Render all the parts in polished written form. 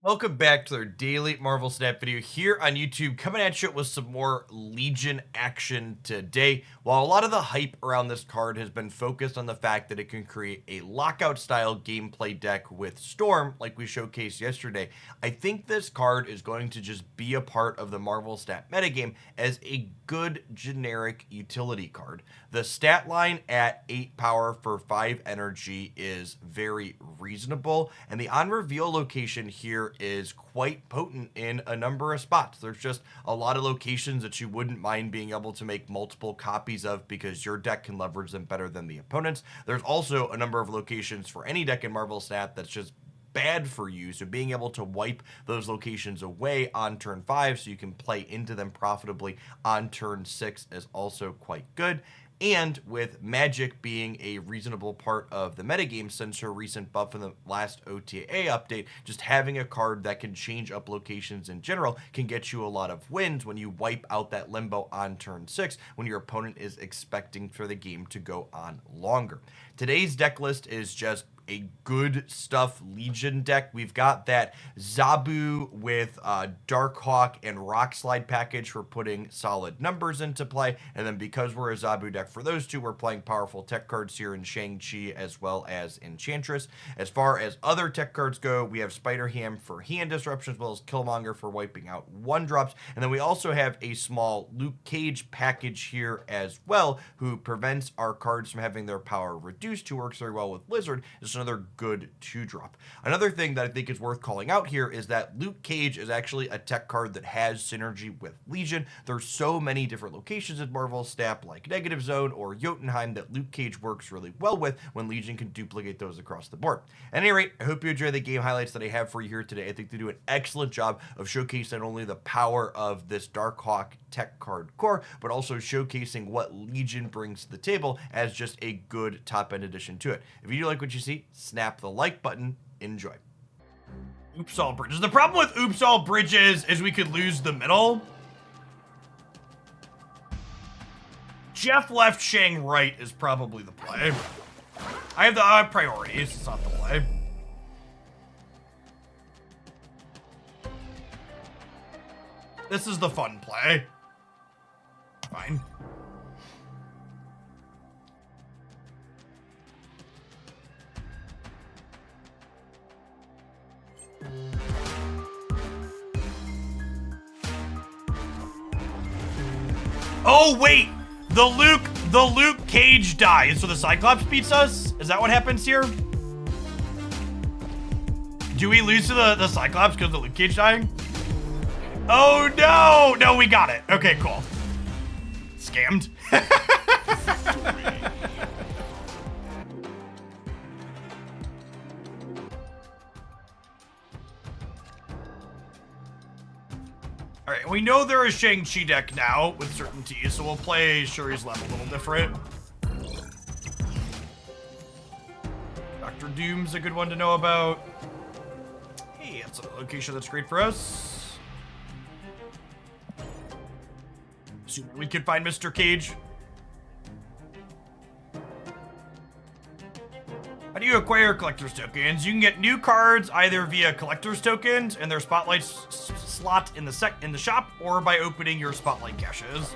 Welcome back to our daily Marvel Snap video here on YouTube, coming at you with some more Legion action today. While a lot of the hype around this card has been focused on the fact that it can create a lockout style gameplay deck with Storm, like we showcased yesterday, I think this card is going to just be a part of the Marvel Snap metagame as a good generic utility card. The stat line at 8 power for 5 energy is very reasonable, and the on reveal location here is quite potent in a number of spots. There's just a lot of locations that you wouldn't mind being able to make multiple copies of because your deck can leverage them better than the opponents. There's also a number of locations for any deck in Marvel Snap that's just bad for you, so being able to wipe those locations away on turn 5 so you can play into them profitably on turn 6 is also quite good. And with Magic being a reasonable part of the metagame since her recent buff in the last OTA update, just having a card that can change up locations in general can get you a lot of wins when you wipe out that limbo on turn 6 when your opponent is expecting for the game to go on longer. Today's deck list is just a good stuff Legion deck. We've got that Zabu with Darkhawk and Rock Slide package for putting solid numbers into play, and then because we're a Zabu deck for those two, we're playing powerful tech cards here in Shang-Chi as well as Enchantress. As far as other tech cards go, we have Spider-Ham for hand disruption as well as Killmonger for wiping out 1-drops, and then we also have a small Luke Cage package here as well, who prevents our cards from having their power reduced, who works very well with Blizzard. Is another good 2-drop. Another thing that I think is worth calling out here is that Luke Cage is actually a tech card that has synergy with Legion. There's so many different locations in Marvel Snap like Negative Zone or Yotenheim that Luke Cage works really well with when Legion can duplicate those across the board. At any rate, I hope you enjoy the game highlights that I have for you here today. I think they do an excellent job of showcasing not only the power of this Darkhawk tech card core, but also showcasing what Legion brings to the table as just a good top-end addition to it. If you do like what you see, snap the like button. Enjoy. Oops all bridges. The problem with oops all bridges is we could lose the middle. Jeff left, Shang right is probably the play. I have the priorities. It's not the play. This is the fun play. Fine. Oh wait, the Luke Cage dies, so the Cyclops beats us? Is that what happens here? Do we lose to the Cyclops because of the Luke Cage dying? Oh no! No, we got it. Okay, cool. Scammed. Alright, we know they're a Shang-Chi deck now with certainty, so we'll play Shuri's Lab a little different. Dr. Doom's a good one to know about. Hey, that's a location that's great for us. Assuming we could find Mr. Cage. How do you acquire collector's tokens? You can get new cards either via collector's tokens and their spotlight slot in the shop, or by opening your spotlight caches.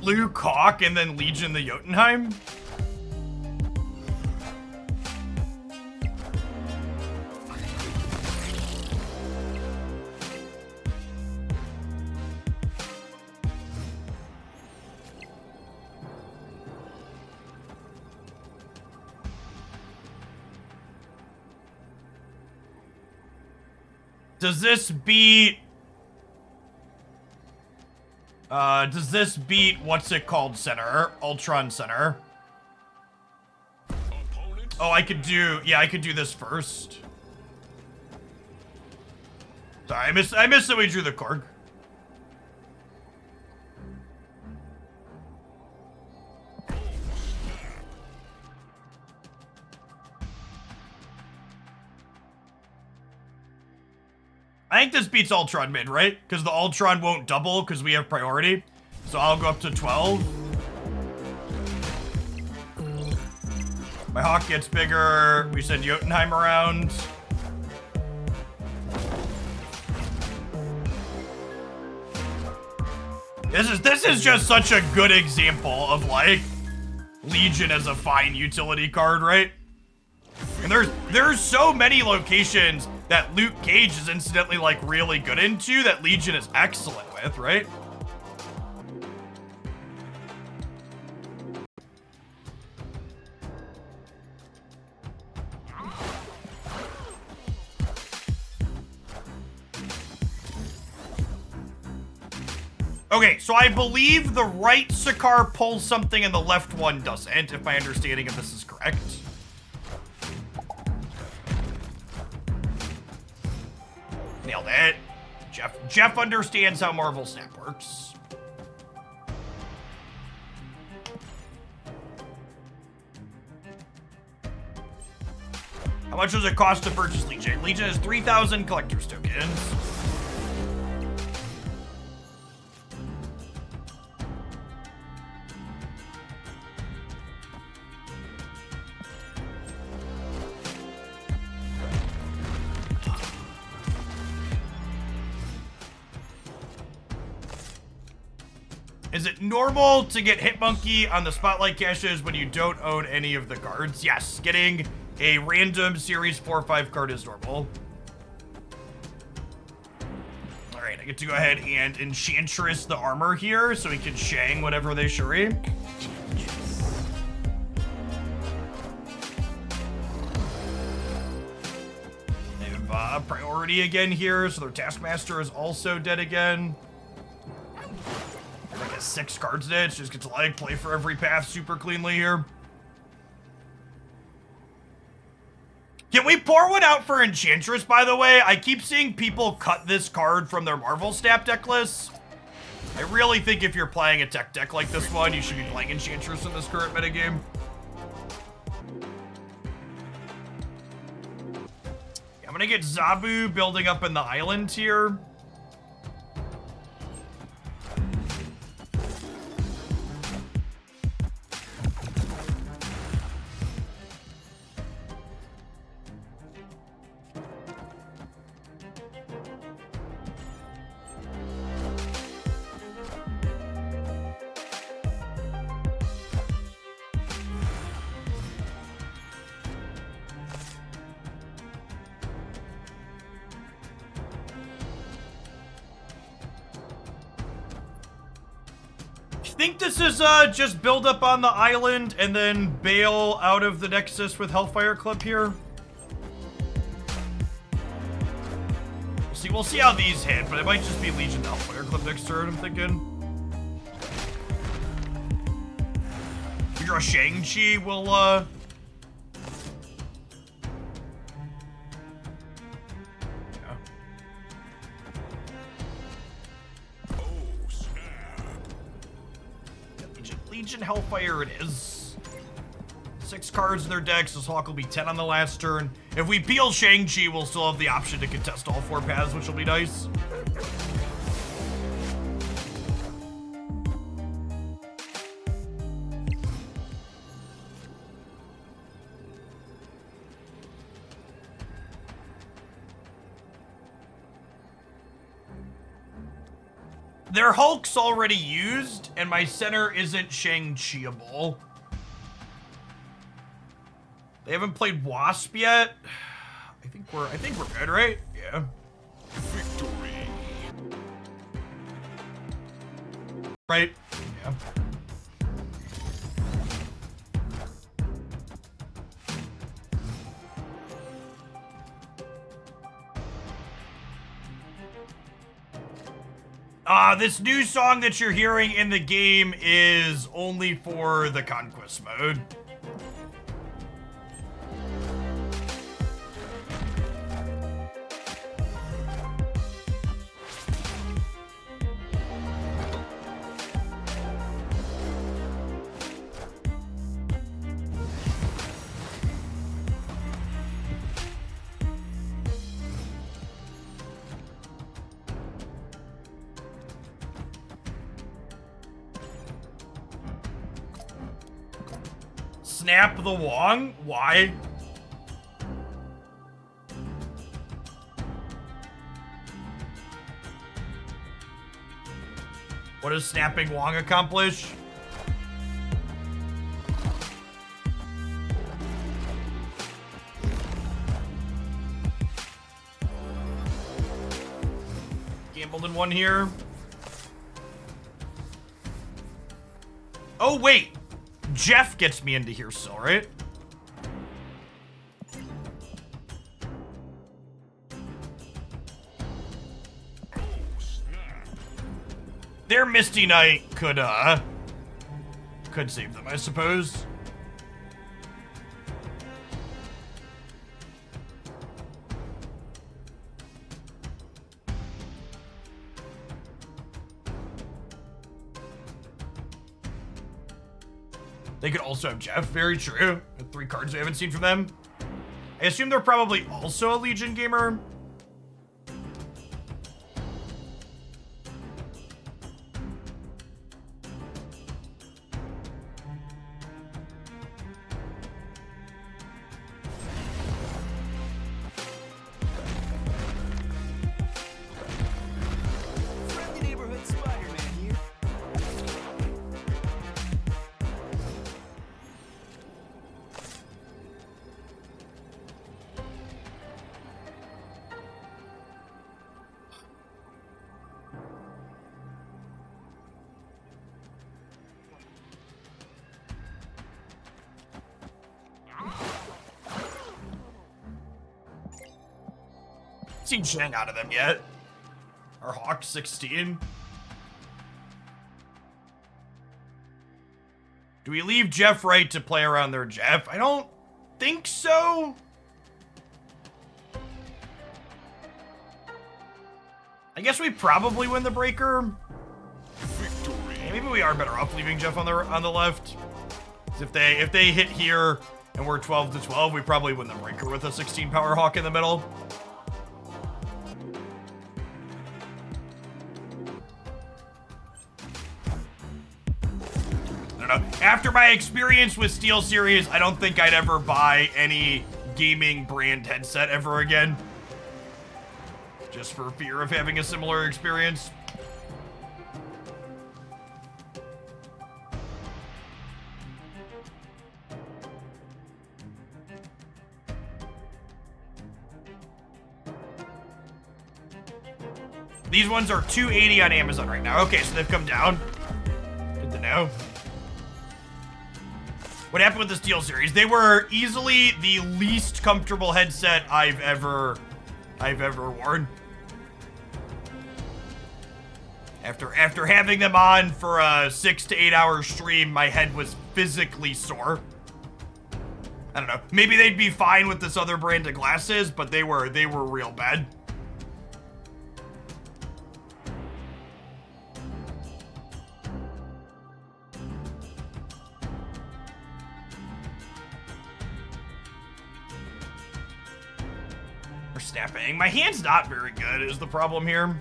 Luke Hawk and then Legion the Yotenheim? Does this beat... does this beat what's it called center? Ultron center. Oh, I could do... Yeah, I could do this first. Sorry, I missed that we drew the Korg. I think this beats Ultron mid, right? Because the Ultron won't double because we have priority. So I'll go up to 12. My Hawk gets bigger. We send Yotenheim around. This is just such a good example of like Legion as a fine utility card, right? And there's so many locations that Luke Cage is incidentally like really good into that Legion is excellent with, right? Okay, so I believe the right Sakaar pulls something and the left one doesn't, if my understanding of this is correct. Nailed it. Jeff understands how Marvel Snap works. How much does it cost to purchase Legion? Legion has 3,000 collector's tokens. Is it normal to get Hitmonkey on the Spotlight caches when you don't own any of the cards? Yes, getting a random Series 4-5 card is normal. All right, I get to go ahead and Enchantress the armor here so we can Shang whatever they Shuri. They have priority again here, so their Taskmaster is also dead again. Like a 6 cards ditch, just get to like play for every path super cleanly here. Can we pour one out for Enchantress, by the way? I keep seeing people cut this card from their Marvel Snap deck lists. I really think if you're playing a tech deck like this one, you should be playing Enchantress in this current metagame. Yeah, I'm gonna get Zabu building up in the island here. Think this is just build up on the island and then bail out of the Nexus with Hellfire Club here? We'll see how these hit, but it might just be Legion Hellfire Club next turn, I'm thinking. If you draw Shang-Chi, we'll Legion Hellfire it is. 6 cards in their decks, this Hawk will be 10 on the last turn. If we peel Shang-Chi, we'll still have the option to contest all 4 paths, which will be nice. Their Hulk's already used, and my center isn't Shang-Chi-able. They haven't played Wasp yet. I think we're good, right? Yeah. Victory. Right? Yeah. This new song that you're hearing in the game is only for the Conquest mode. Snap the Wong? Why? What does snapping Wong accomplish? Gambled in one here. Oh, wait. Jeff gets me into here still, right? Their Misty Knight could save them, I suppose. They could also have Jeff, very true. 3 cards we haven't seen from them. I assume they're probably also a Legion gamer. Seen Shang out of them yet. Or Hawk 16. Do we leave Jeff right to play around their Jeff? I don't think so. I guess we probably win the breaker. Victory. Maybe we are better off leaving Jeff on the left. If they hit here and we're 12 to 12, we probably win the breaker with a 16 power Hawk in the middle. After my experience with SteelSeries, I don't think I'd ever buy any gaming brand headset ever again. Just for fear of having a similar experience. These ones are $280 on Amazon right now. Okay, so they've come down. Good to know. What happened with the SteelSeries? They were easily the least comfortable headset I've ever worn. After having them on for a 6 to 8 hour stream, my head was physically sore. I don't know. Maybe they'd be fine with this other brand of glasses, but they were real bad. Snapping. My hand's not very good is the problem here.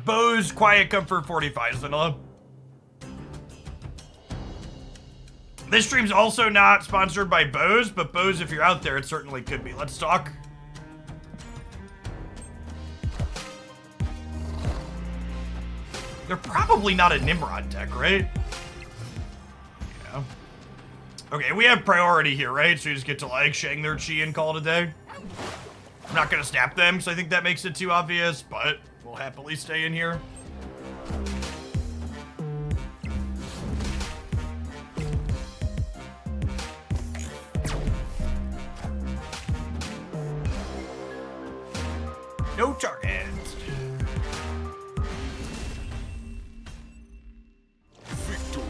Bose Quiet Comfort 45 vanilla. This stream's also not sponsored by Bose, but Bose, if you're out there, it certainly could be. Let's talk. They're probably not a Nimrod deck, right? Yeah. Okay, we have priority here, right? So you just get to, like, Shang their Chi and call it a day. I'm not gonna snap them, so I think that makes it too obvious, but We'll happily stay in here. No targets. Victory.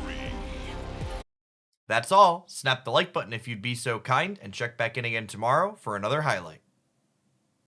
That's all. Snap the like button if you'd be so kind, and check back in again tomorrow for another highlight.